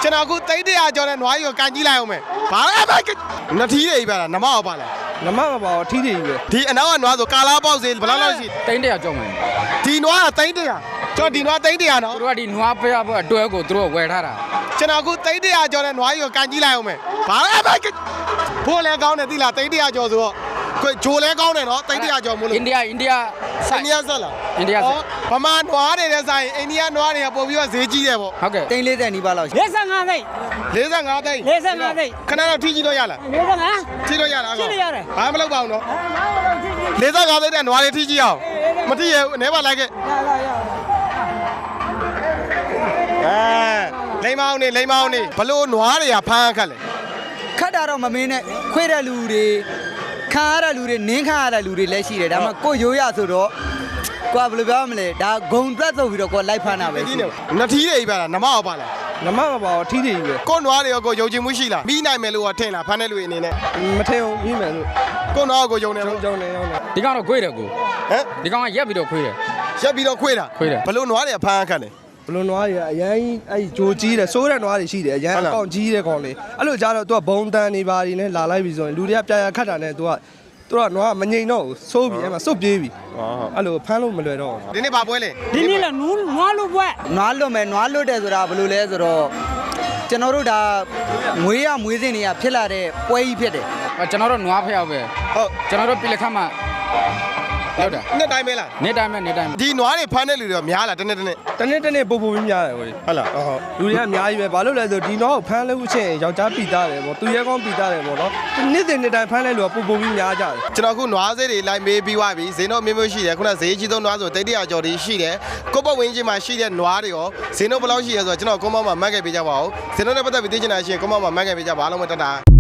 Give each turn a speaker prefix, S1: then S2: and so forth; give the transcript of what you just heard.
S1: ကျွန်တော်အခုတိတ်တရာကျော်တဲ့နွားကြီးကိုကန်ကြည့်လိုက်အောင်မယ်ဘာလဲနထီးတွေပဲလားနမအောင်ပါလား
S2: နမမပါထီးတွေကြီးပဲ
S1: ဒီအနောက်ကနွားဆိုကာလာပေါက်စေဘယ်လောက်ရှိ
S3: တိန်းတရာကြောက်မယ်
S1: ဒီနွားကတိတ်တရာကျွန်တော်ဒီနွားတိတ်တရာနော်
S3: သူတို့ကဒီနွားဖျားဖို့အတွဲကိုသူတို့ဝယ်ထားတာ
S1: ကျွန်တော်အခုတိတ်တရာကျော်တဲ့နွားကြီးကိုကန်ကြည့်လိုက်အောင်မယ်ဘာလဲဖိုးလဲကောင်းတယ်သိလားတိတ်တရာကျော်ဆိုတော့ကိုဂျိုလဲကောင်းတယ်နော်တိတ်တရာကျော်မို့လို့
S3: အိန္ဒိယ
S1: အိန္ဒိယဆက်လား
S3: အိန္ဒိယဆက်
S1: ဗမာနွားတွေနဲ့ဆိုင်အိန္ဒိယနွားတွေကပို့ပြီးတော့ဈေးကြီးတယ်ပေါ့
S3: ဟုတ်ကဲ့
S2: တိန်း40နီးပါးလောက်
S4: 55သိန်း
S1: 45သိန်း
S4: 55သိန်း
S1: ခဏတော့ထိကြည့်လို့ရလား
S4: 55
S1: ထိလို့ရလား
S4: ထိလို့ရတယ်
S1: ဘာမလုပ်ပါဘူးနော်45သိန်းတဲ့နွားတွေထိကြည့်အောင်မထိရဘူးအနေပါလိုက်ခဲ့လိမ္မောင်းနေလိမ္မောင်းနေဘလို့နွားတွေကဖမ်းခတ်လဲ
S2: ခတ်တာတော့မမင်းနဲ့ခွေးတဲ့လူတွေခါရတဲ့လူတွေနင်းခါရတဲ့လူတွေလည်းရှိတယ်ဒါမှကိုရိုးရဆိုတော့ကိုကဘယ်လိုပြောမလဲဒါဂုံသက်ဆိုပြီးတော့ကိုလိုက်ဖမ်းတာပဲ
S1: ဒီ
S2: ရှိ
S1: နေနထီးတွေပဲလားနမအောင်ပါလား
S2: နမမပါထီးတွေကြီးပဲ
S1: ကိုနွားတွေရောကိုယုံကြည်မှုရှိလားမိနိုင်မယ်လို့ထင်လားဖမ်းတဲ့လူအနေနဲ့
S2: မထင်ဘူးပြီးမယ်လို့
S1: ကိုနွားကိုယုံတယ်လို့
S2: ကြောင်းနေရောက်နေ
S3: ဒီကောင်တော့ခွေးတယ်ကို
S1: ဟမ်
S3: ဒီကောင်ကရက်ပြီးတော့ခွေးတယ်
S1: ရက်ပြီးတော့ခွေးတာ
S3: ခွေးတယ်
S1: ဘလို့နွားတွေကဖမ်းခတ်လဲ
S2: ဘလုံးနွားတွေကအရင်အဲ့ဂျိုကြီးတယ်စိုးတဲ့နွားတွေရှိတယ်အရင်
S1: ဟုတ်လား
S2: အကောင်ကြီးတဲ့ကောင်လေးအဲ့လိုကြတော့သူကဘုံတန်နေပါနေနဲ့လာလိုက်ပြီဆိုရင်လူတွေကပြာခတ်တာနဲ့သူကနွားမငိန်တော့ဘူးစိုးပြီအဲ့မှာစွတ်ပြေးပြီအဲ့လိုဖမ်းလို့မလွယ်တော့ဘူး
S1: ဒီနေ့ဘာပွဲလဲ
S4: ဒီနေ့လည်းနွားလို့ပွဲ
S2: နွားလွတ်မယ်နွားလွတ်တယ်ဆိုတာဘယ်လိုလဲဆိုတော့ကျွန်တော်တို့ဒါမွေးရမွေးစင်တွေကဖြစ်လာတဲ့ပွဲကြီးဖြစ်တယ်
S3: ကျွန်တော်တို့နွားဖျားပဲ
S1: ဟုတ်
S3: ကျွန်တော်တို့ပြည်လက်ခတ်မှာလောက်တာ
S1: နှစ်တိုင်းပဲလား
S3: နေတိုင်းပဲနေတိုင်းပဲ
S1: ဒီနွားတွေဖမ်းတဲ့လူတွေများလားတနေ့တနေ့
S2: တနေ့ပို့ပြီးများတယ်ဟို
S1: ဟုတ်လား
S2: ဟုတ်လူတွေကအများကြီးပဲဘာလို့လဲဆိုဒီနွားကိုဖမ်းလို့ချင်းယောက်ျားပီသားတယ်ပေါ့သူရဲကောင်းပီသားတယ်ပေါ့နော်နေ့စဉ်နေ့တိုင်းဖမ်းတဲ့လူကပို့ပြီးများကြတယ်
S1: ကျွန်တော်အခုနွားဈေးတွေလိုက်မေးပြီးသွားပြီဈေးတော့မျိုးမျိုးရှိတယ်ခုနဈေးကြီးဆုံးနွားဆိုတိတ်တရာကျော်တွေရှိတယ်ကိုယ့်ဘဝင်းချင်းမှာရှိတဲ့နွားတွေရောဈေးတော့ဘယ်လောက်ရှိရဲဆိုတော့ကျွန်တော်ကွန်မောင်းမှာမှတ်ခဲ့ပေးကြပါဦးဈေးတော့နဲ့ပတ်သက်ပြီးသိချင်တာရှိရင်ကွန်မောင်းမှာမှတ်ခဲ့ပေးကြပါအားလုံးပဲတတ်တာ